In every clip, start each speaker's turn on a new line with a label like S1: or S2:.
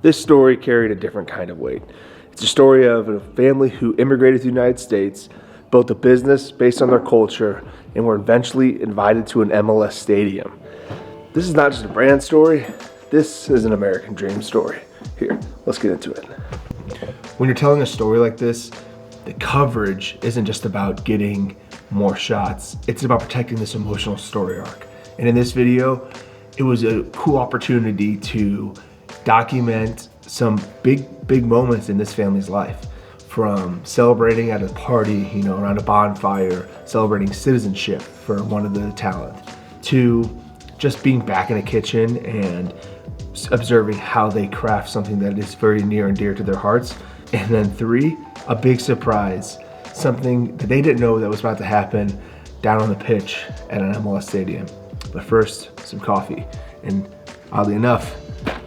S1: this story carried a different kind of weight. It's a story of a family who immigrated to the United States, built a business based on their culture, and were eventually invited to an MLS stadium. This is not just a brand story, this is an American dream story. Here, let's get into it. When you're telling a story like this, the coverage isn't just about getting more shots, it's about protecting this emotional story arc. And in this video, it was a cool opportunity to document some big moments in this family's life. From celebrating at a party, around a bonfire, celebrating citizenship for one of the talent, to just being back in a kitchen and observing how they craft something that is very near and dear to their hearts. And then 3, a big surprise, something that they didn't know that was about to happen down on the pitch at an MLS stadium. But first, some coffee. And oddly enough,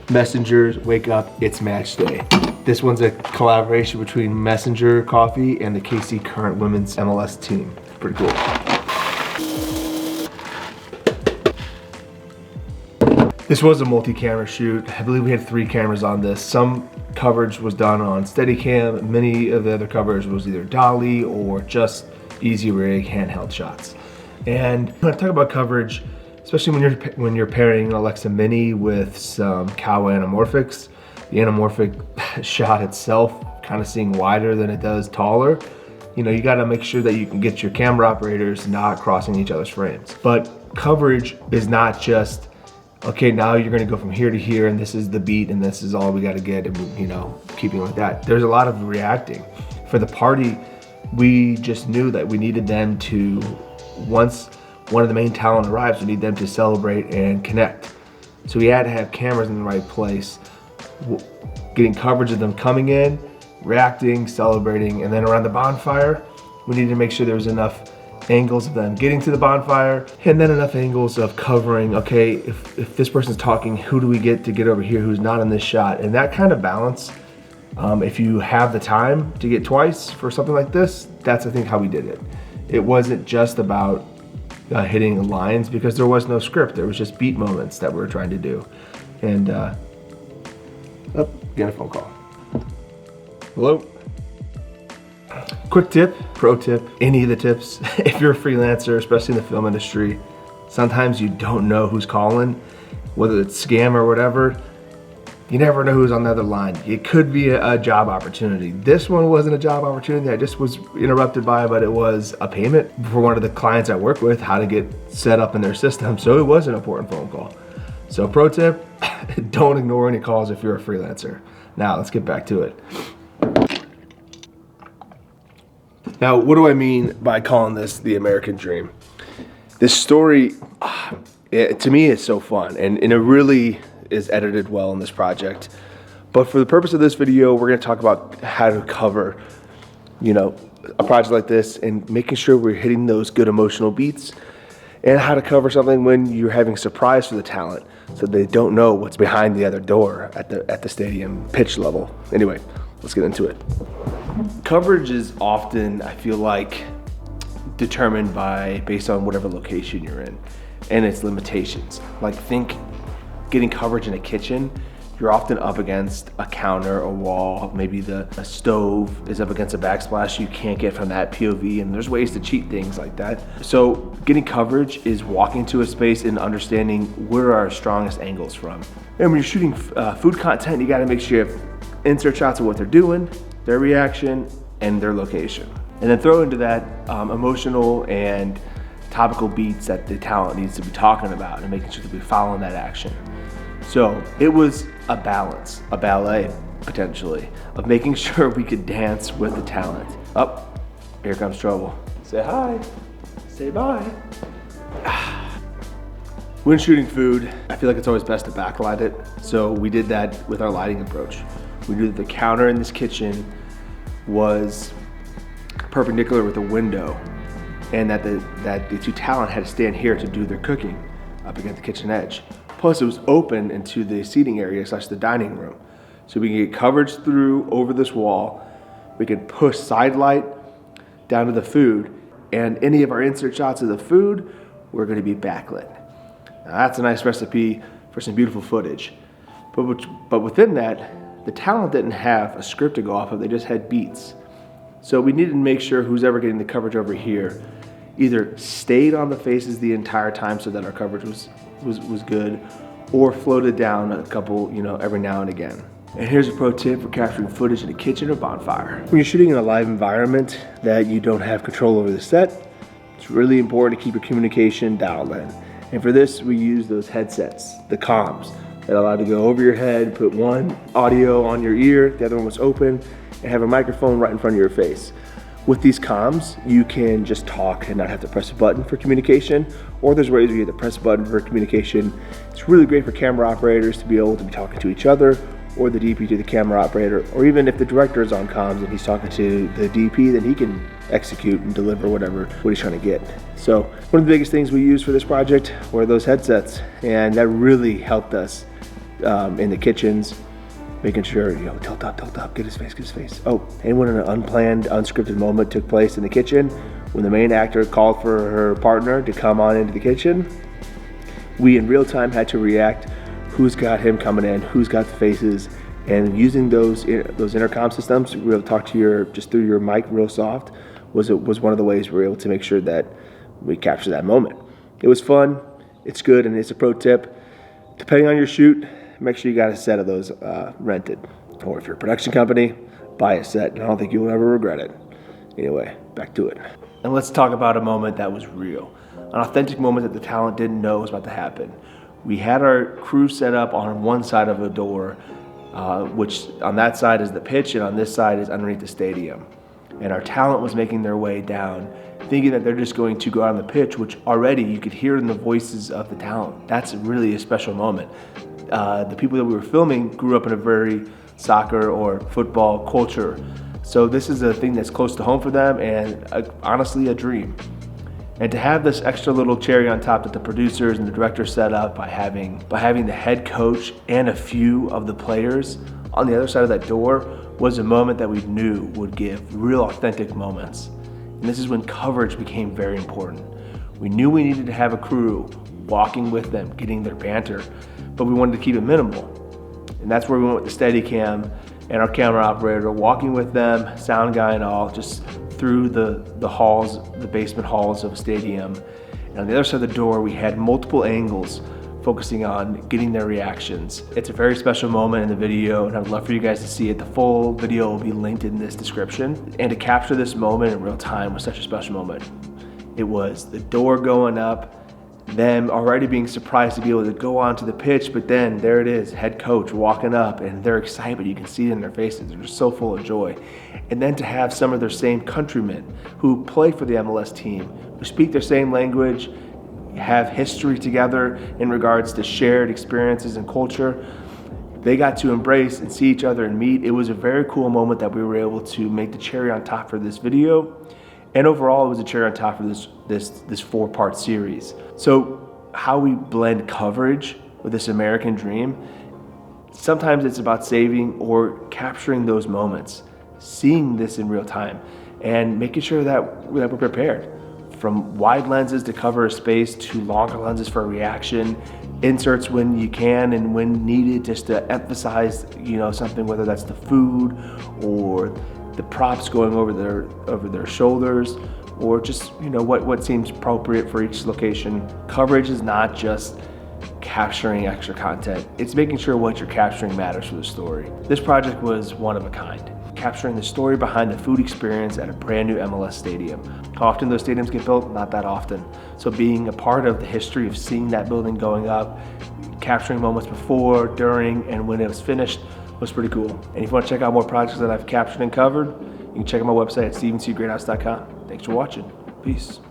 S1: Messengers, wake up, it's match day. This one's a collaboration between Messenger Coffee and the KC Current Women's MLS team. Pretty cool. This was a multi-camera shoot. I believe we had 3 cameras on this. Some coverage was done on Steadicam. Many of the other coverage was either dolly or just easy rig handheld shots. And when I talk about coverage, especially when you're pairing Alexa Mini with some Kawa anamorphics, the anamorphic shot itself kind of seeing wider than it does taller. You gotta make sure that you can get your camera operators not crossing each other's frames. But coverage is not just, okay, now you're gonna go from here to here and this is the beat and this is all we gotta get, and keeping like that. There's a lot of reacting. For the party, we just knew that we needed them to, once one of the main talent arrives, we need them to celebrate and connect. So we had to have cameras in the right place, getting coverage of them coming in, reacting, celebrating, and then around the bonfire, we needed to make sure there was enough angles of them getting to the bonfire, and then enough angles of covering, okay, if this person's talking, who do we get to get over here who's not in this shot? And that kind of balance, if you have the time to get twice for something like this, that's I think how we did it. It wasn't just about hitting lines, because there was no script. There was just beat moments that we were trying to do. And getting a phone call. Hello? Quick tip, pro tip, any of the tips. If you're a freelancer, especially in the film industry, sometimes you don't know who's calling, whether it's scam or whatever. You never know who's on the other line. It could be a job opportunity. This one wasn't a job opportunity. I just was interrupted by, but it was a payment for one of the clients I work with, how to get set up in their system. So it was an important phone call. So pro tip, don't ignore any calls if you're a freelancer. Now let's get back to it. Now, what do I mean by calling this the American dream? This story, to me, is so fun, and it really is edited well in this project. But for the purpose of this video, we're going to talk about how to cover, a project like this and making sure we're hitting those good emotional beats, and how to cover something when you're having a surprise for the talent so they don't know what's behind the other door at the stadium pitch level. Anyway, let's get into it. Coverage is often, I feel like, determined based on whatever location you're in and its limitations. Like, think getting coverage in a kitchen, you're often up against a counter, a wall, maybe a stove is up against a backsplash you can't get from that POV, and there's ways to cheat things like that. So getting coverage is walking to a space and understanding where are our strongest angles from. And when you're shooting food content, you gotta make sure you have insert shots of what they're doing, their reaction, and their location. And then throw into that emotional and topical beats that the talent needs to be talking about and making sure that we're following that action. So it was a balance, a ballet potentially, of making sure we could dance with the talent. Up, here comes trouble. Say hi, say bye. When shooting food, I feel like it's always best to backlight it. So we did that with our lighting approach. We knew that the counter in this kitchen was perpendicular with the window, and that the 2 talent had to stand here to do their cooking up against the kitchen edge. Plus it was open into the seating area / the dining room. So we can get coverage through over this wall. We can push side light down to the food, and any of our insert shots of the food, we're gonna be backlit. Now that's a nice recipe for some beautiful footage. But within that, the talent didn't have a script to go off of, they just had beats. So we needed to make sure who's ever getting the coverage over here either stayed on the faces the entire time so that our coverage was good, or floated down a couple, every now and again. And here's a pro tip for capturing footage in a kitchen or bonfire. When you're shooting in a live environment that you don't have control over the set, it's really important to keep your communication dialed in. And for this, we use those headsets, the comms, that allow you to go over your head, put one audio on your ear, the other one was open, and have a microphone right in front of your face. With these comms, you can just talk and not have to press a button for communication, or there's ways where you have to press a button for communication. It's really great for camera operators to be able to be talking to each other, or the DP to the camera operator, or even if the director is on comms and he's talking to the DP, then he can execute and deliver what he's trying to get. So one of the biggest things we used for this project were those headsets, and that really helped us in the kitchens, making sure, tilt up, get his face. Oh, and when an unplanned, unscripted moment took place in the kitchen, when the main actor called for her partner to come on into the kitchen, we in real time had to react. Who's got him coming in? Who's got the faces? And using those intercom systems to be able to talk to just through your mic real soft was one of the ways we were able to make sure that we capture that moment. It was fun. It's good, and it's a pro tip. Depending on your shoot, make sure you got a set of those rented. Or if you're a production company, buy a set. And I don't think you'll ever regret it. Anyway, back to it. And let's talk about a moment that was real. An authentic moment that the talent didn't know was about to happen. We had our crew set up on one side of a door, which on that side is the pitch and on this side is underneath the stadium. And our talent was making their way down, thinking that they're just going to go out on the pitch, which already you could hear in the voices of the talent. That's really a special moment. The people that we were filming grew up in a very soccer or football culture. So this is a thing that's close to home for them, and honestly a dream. And to have this extra little cherry on top that the producers and the director set up by having the head coach and a few of the players on the other side of that door was a moment that we knew would give real authentic moments. And this is when coverage became very important. We knew we needed to have a crew walking with them, getting their banter, but we wanted to keep it minimal. And that's where we went with the Steadicam and our camera operator, walking with them, sound guy and all, just through the halls, the basement halls of a stadium. And on the other side of the door, we had multiple angles focusing on getting their reactions. It's a very special moment in the video, and I'd love for you guys to see it. The full video will be linked in this description. And to capture this moment in real time was such a special moment. It was the door going up, them already being surprised to be able to go onto the pitch, but then there it is, head coach walking up, and they're excited. You can see it in their faces. They're just so full of joy. And then to have some of their same countrymen who play for the MLS team, who speak their same language, have history together in regards to shared experiences and culture, they got to embrace and see each other and meet. It was a very cool moment that we were able to make the cherry on top for this video. And overall, it was a cherry on top for this 4-part series. So how we blend coverage with this American dream, sometimes it's about saving or capturing those moments, seeing this in real time, and making sure that we're prepared. From wide lenses to cover a space to longer lenses for a reaction, inserts when you can and when needed, just to emphasize, something, whether that's the food or the props going over their shoulders, or just what seems appropriate for each location. Coverage is not just capturing extra content, it's making sure what you're capturing matters for the story. This project was one of a kind, capturing the story behind the food experience at a brand new MLS stadium. How often those stadiums get built? Not that often. So being a part of the history of seeing that building going up, capturing moments before, during, and when it was finished was pretty cool. And if you want to check out more projects that I've captured and covered, you can check out my website at stevenscgreathouse.com. Thanks for watching. Peace.